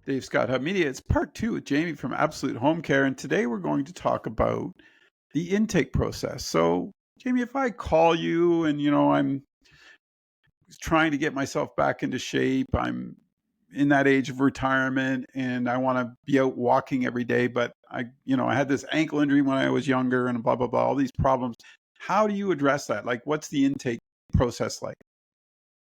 Dave Scott Hub Media. It's part two with Jamie from Absolute Home Care, and today we're going to talk about the intake process. So, Jamie, if I call you and I'm trying to get myself back into shape, I'm in that age of retirement, and I want to be out walking every day, but I had this ankle injury when I was younger, and blah blah blah, all these problems. How do you address that? Like, what's the intake process like?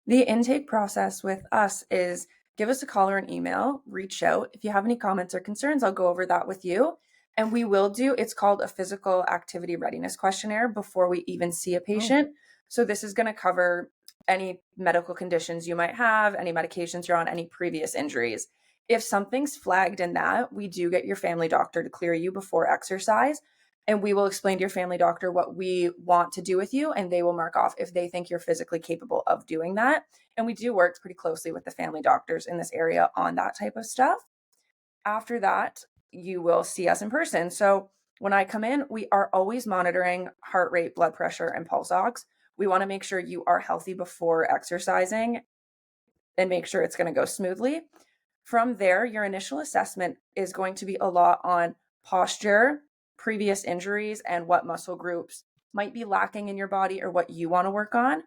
The intake process with us is give us a call or an email, reach out. If you have any comments or concerns, I'll go over that with you. And we will it's called a physical activity readiness questionnaire before we even see a Oh, patient. So this is going to cover any medical conditions you might have, any medications you're on, any previous injuries. If something's flagged in that, we do get your family doctor to clear you before exercise. And we will explain to your family doctor what we want to do with you, and they will mark off if they think you're physically capable of doing that. And we do work pretty closely with the family doctors in this area on that type of stuff. After that, you will see us in person. So when I come in, we are always monitoring heart rate, blood pressure, and pulse ox. We want to make sure you are healthy before exercising and make sure it's going to go smoothly. From there, your initial assessment is going to be a lot on posture, previous injuries, and what muscle groups might be lacking in your body or what you want to work on.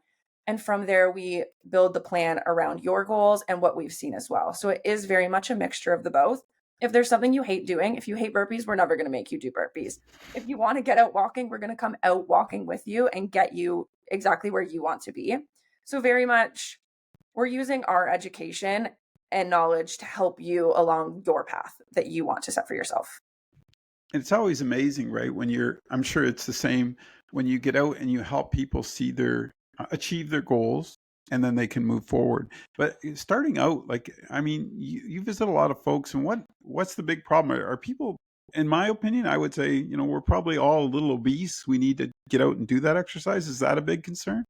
And from there, we build the plan around your goals and what we've seen as well. So it is very much a mixture of the both. If there's something you hate doing, if you hate burpees, we're never going to make you do burpees. If you want to get out walking, we're going to come out walking with you and get you exactly where you want to be. So, very much, we're using our education and knowledge to help you along your path that you want to set for yourself. it's always amazing, right? I'm sure it's the same when you get out and you help people see their achieve their goals, and then they can move forward. But starting out, like, I mean, you visit a lot of folks, and what's the big problem? Are people, in my opinion, I would say, we're probably all a little obese. We need to get out and do that exercise. Is that a big concern?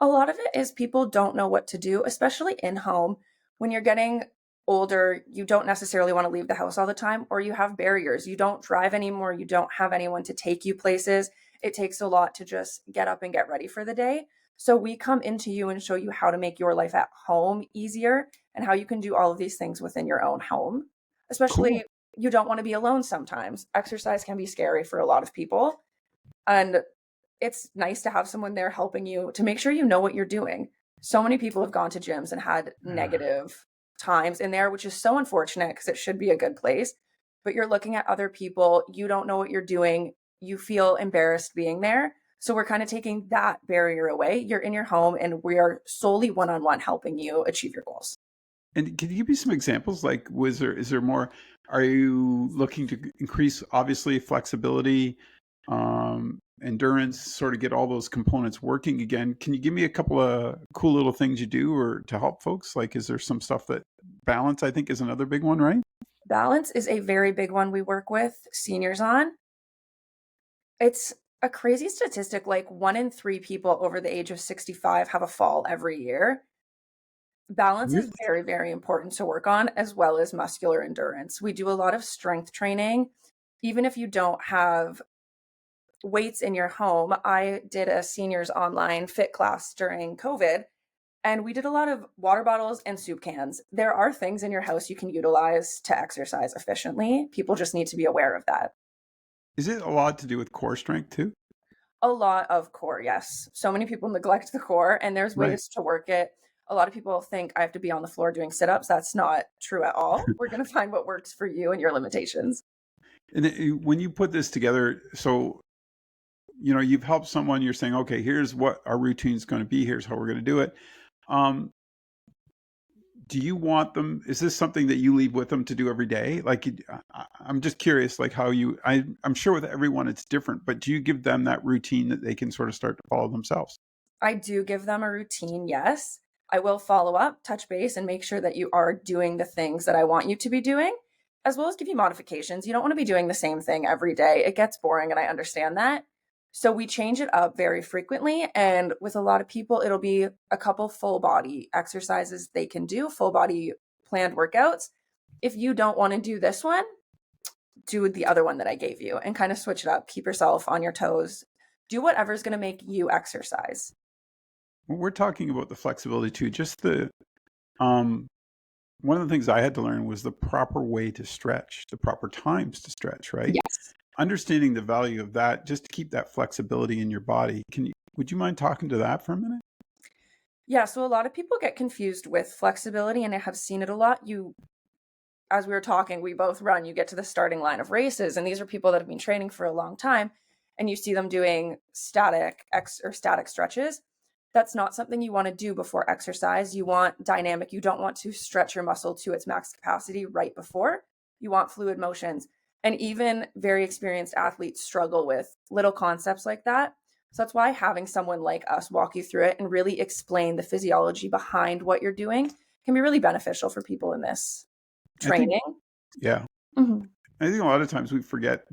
A lot of it is people don't know what to do, especially in home. When you're getting older, you don't necessarily want to leave the house all the time, or you have barriers. You don't drive anymore. You don't have anyone to take you places. It takes a lot to just get up and get ready for the day. So we come into you and show you how to make your life at home easier and how you can do all of these things within your own home. Cool. Especially, you don't want to be alone sometimes. Exercise can be scary for a lot of people. And it's nice to have someone there helping you to make sure you know what you're doing. So many people have gone to gyms and had negative times in there, which is so unfortunate because it should be a good place. But you're looking at other people, you don't know what you're doing, you feel embarrassed being there. So we're kind of taking that barrier away. You're in your home and we are solely one on one helping you achieve your goals. And can you give me some examples? Like, is there more? Are you looking to increase, obviously, flexibility, endurance, sort of get all those components working again? Can you give me a couple of cool little things you do or to help folks? Like, is there some stuff that balance, I think, is another big one, right? Balance is a very big one we work with seniors on. It's a crazy statistic, like 1 in 3 people over the age of 65 have a fall every year. Balance is Really? very, very important to work on, as well as muscular endurance. We do a lot of strength training. Even if you don't have weights in your home, I did a seniors online fit class during COVID, and we did a lot of water bottles and soup cans. There are things in your house you can utilize to exercise efficiently. People just need to be aware of that. Is it a lot to do with core strength too? A lot of core, yes. So many people neglect the core, and there's Right. ways to work it. A lot of people think I have to be on the floor doing sit ups. That's not true at all. We're going to find what works for you and your limitations. And when you put this together, so you've helped someone. You're saying, okay, here's what our routine is going to be. Here's how we're going to do it. Um, do you want them, is this something that you leave with them to do every day? Like, I'm just curious, like how I'm sure with everyone it's different, but do you give them that routine that they can sort of start to follow themselves? I do give them a routine, yes. I will follow up, touch base, and make sure that you are doing the things that I want you to be doing, as well as give you modifications. You don't want to be doing the same thing every day. It gets boring, and I understand that. So we change it up very frequently. And with a lot of people, it'll be a couple full body exercises they can do, full body planned workouts. If you don't want to do this one, do the other one that I gave you and kind of switch it up. Keep yourself on your toes. Do whatever's going to make you exercise. We're talking about the flexibility too, just um one of the things I had to learn was the proper way to stretch, the proper times to stretch, right? Yes. Understanding the value of that just to keep that flexibility in your body. Would you mind talking to that for a minute? Yeah, so a lot of people get confused with flexibility, and I have seen it a lot. As we were talking, we both run, you get to the starting line of races, and these are people that have been training for a long time, and you see them doing static stretches. That's not something you want to do before exercise. You want dynamic. You don't want to stretch your muscle to its max capacity right before. You want fluid motions. And even very experienced athletes struggle with little concepts like that. So that's why having someone like us walk you through it and really explain the physiology behind what you're doing can be really beneficial for people in this I think, training. yeah. Mhm. I think a lot of times we forget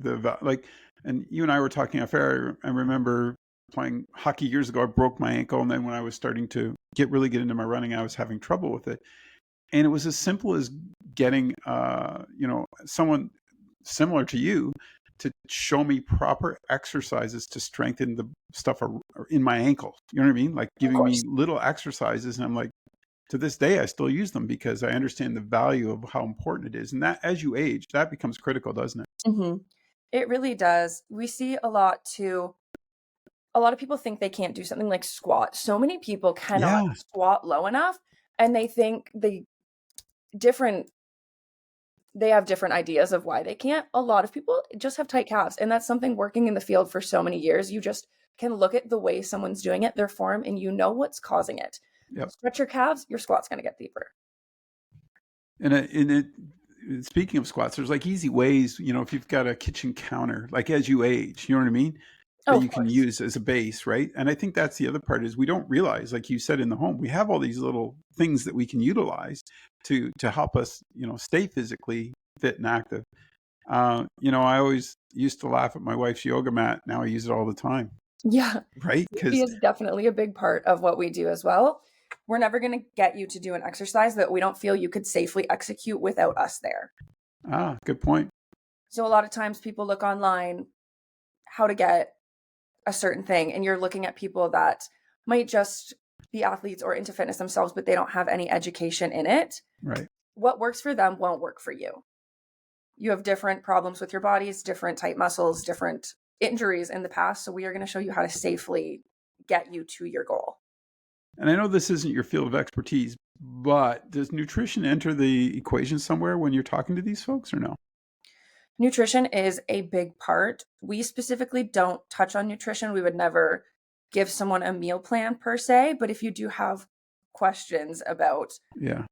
like, and you and I were talking off air. I remember playing hockey years ago. I broke my ankle, and then when I was starting to really get into my running, I was having trouble with it. And it was as simple as getting, someone similar to you to show me proper exercises to strengthen the stuff in my ankle. You know what I mean? Like Of giving me course. little exercises, and I'm like, to this day, I still use them because I understand the value of how important it is. And that, as you age, that becomes critical, doesn't it? Mhm. It really does. We see a lot too. A lot of people think they can't do something like squat. So many people cannot Yeah, squat low enough, and they think different they have different ideas of why they can't. A lot of people just have tight calves, and that's something working in the field for so many years. You just can look at the way someone's doing it, their form, and you know what's causing it. yep. Stretch your calves, your squat's going to get deeper. Speaking of squats, there's like easy ways, if you've got a kitchen counter, like as you age, you know what I mean? Oh, That of you can course. use as a base, right? And I think that's the other part is we don't realize, like you said in the home, we have all these little things that we can utilize to help us, stay physically fit and active. I always used to laugh at my wife's yoga mat. Now I use it all the time, Yeah. right? Safety Because is definitely a big part of what we do as well. We're never going to get you to do an exercise that we don't feel you could safely execute without us there. good point. So a lot of times people look online how to get a certain thing, and you're looking at people that might just be athletes or into fitness themselves, but they don't have any education in it. Right. What works for them won't work for you. You have different problems with your bodies, different tight muscles, different injuries in the past. So we are going to show you how to safely get you to your goal. And I know this isn't your field of expertise, but does nutrition enter the equation somewhere when you're talking to these folks or no? Nutrition is a big part. We specifically don't touch on nutrition. We would never give someone a meal plan per se, but if you do have questions about Yeah.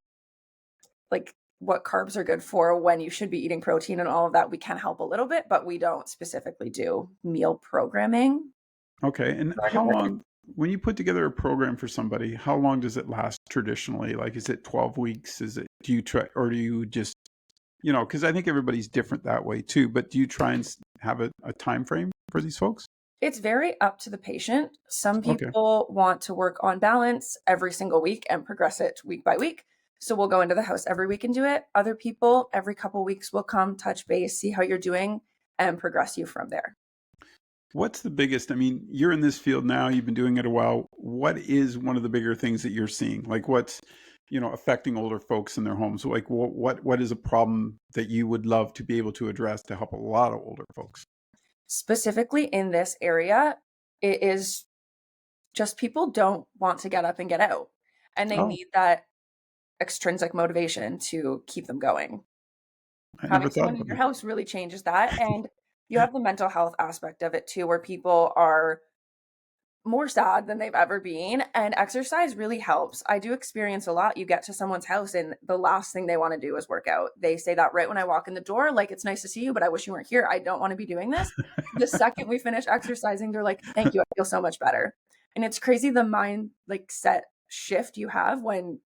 like what carbs are good for, when you should be eating protein and all of that, we can help a little bit, but we don't specifically do meal programming. Okay. And how long, when you put together a program for somebody, how long does it last traditionally? Like, is it 12 weeks? Do you try, or do you just, because I think everybody's different that way too, but do you try and have a time frame for these folks? It's very up to the patient. Some Okay. people want to work on balance every single week and progress it week by week. So we'll go into the house every week and do it. Other people, every couple weeks, will come touch base, see how you're doing, and progress you from there. What's the biggest? I mean, you're in this field now, you've been doing it a while. What is one of the bigger things that you're seeing? Like what's, affecting older folks in their homes? Like what is a problem that you would love to be able to address to help a lot of older folks? Specifically in this area, it is just people don't want to get up and get out, and they Oh, need that extrinsic motivation to keep them going. I never Having thought someone in about your that. house really changes that. And you have the mental health aspect of it too, where people are more sad than they've ever been. And exercise really helps. I do experience a lot. You get to someone's house and the last thing they want to do is work out. They say that right when I walk in the door, like, it's nice to see you, but I wish you weren't here. I don't want to be doing this. The second we finish exercising, they're like, thank you. I feel so much better. And it's crazy the mind like set shift you have when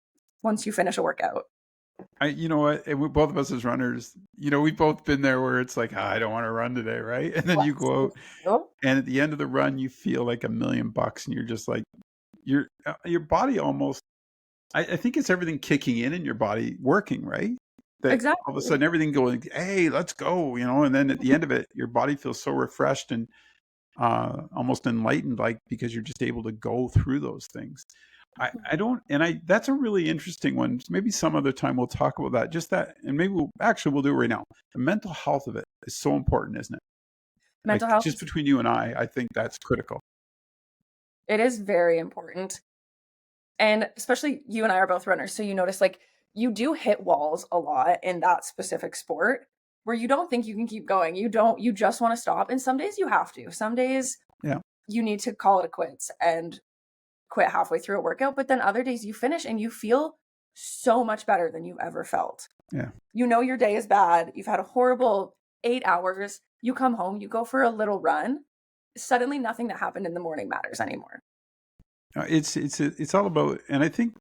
once you finish a workout. You know what? And both of us as runners, we've both been there where it's like, I don't want to run today, right? And then you Yes. go out, and at the end of the run, you feel like $1,000,000, and you're just like, your body almost. I think it's everything kicking in your body working, right? That all of a Exactly. sudden everything going, hey, let's go, and then at the end of it, your body feels so refreshed and almost enlightened, like because you're just able to go through those things. I don't, and that's a really interesting one. Maybe some other time we'll talk about that. Just that, and maybe we'll do it right now. The mental health of it is so important, isn't it? Mental Like health just is, between you and I think that's critical. it is very important. And especially you and I are both runners, so you notice like you do hit walls a lot in that specific sport where you don't think you can keep going. You just want to stop. And some days you have to. Some days Yeah. you need to call it quits and quit halfway through a workout, but then other days you finish and you feel so much better than you ever felt. Yeah. You know your day is bad. You've had a horrible 8 hours. You come home, you go for a little run. Suddenly nothing that happened in the morning matters anymore. It's all about, and I think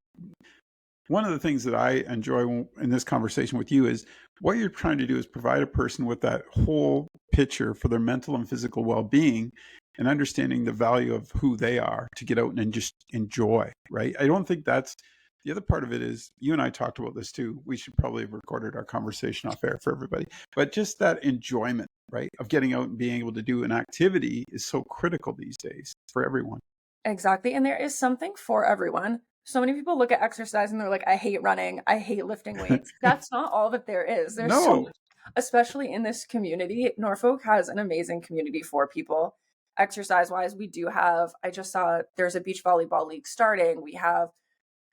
one of the things that I enjoy in this conversation with you is what you're trying to do is provide a person with that whole picture for their mental and physical well-being and understanding the value of who they are to get out and just enjoy, right? I don't think that's the other part of it is you and I talked about this too. We should probably have recorded our conversation off air for everybody, but just that enjoyment, right, of getting out and being able to do an activity is so critical these days for everyone. Exactly. And there is something for everyone. So many people look at exercise and they're like, I hate running. I hate lifting weights. That's not all that there is. There's so No. much, especially in this community. Norfolk has an amazing community for people. Exercise wise, we do have, I just saw there's a beach volleyball league starting. We have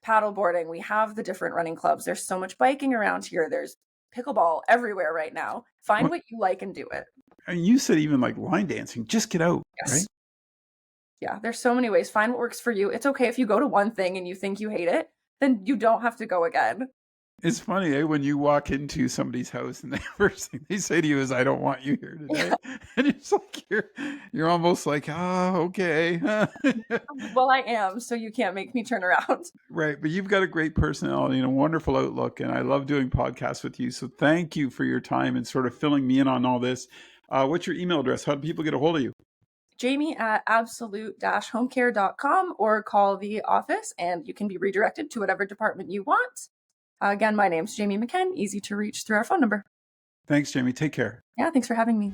paddle boarding. We have the different running clubs. There's so much biking around here. There's pickleball everywhere right now. Find what you like and do it. And you said even like line dancing, just get out, Yes. right? Yeah, there's so many ways. Find what works for you. It's okay if you go to one thing and you think you hate it, then you don't have to go again. It's funny, when you walk into somebody's house and the first thing they say to you is, "I don't want you here today," Yeah. and it's like you're almost like, "Oh, okay." Well, I am, so you can't make me turn around. Right, but you've got a great personality and a wonderful outlook, and I love doing podcasts with you. So thank you for your time and sort of filling me in on all this. What's your email address? How do people get a hold of you? Jamie at absolute-homecare.com or call the office and you can be redirected to whatever department you want. Again, my name's Jamie McKen. Easy to reach through our phone number. Thanks, Jamie. Take care. Yeah, thanks for having me.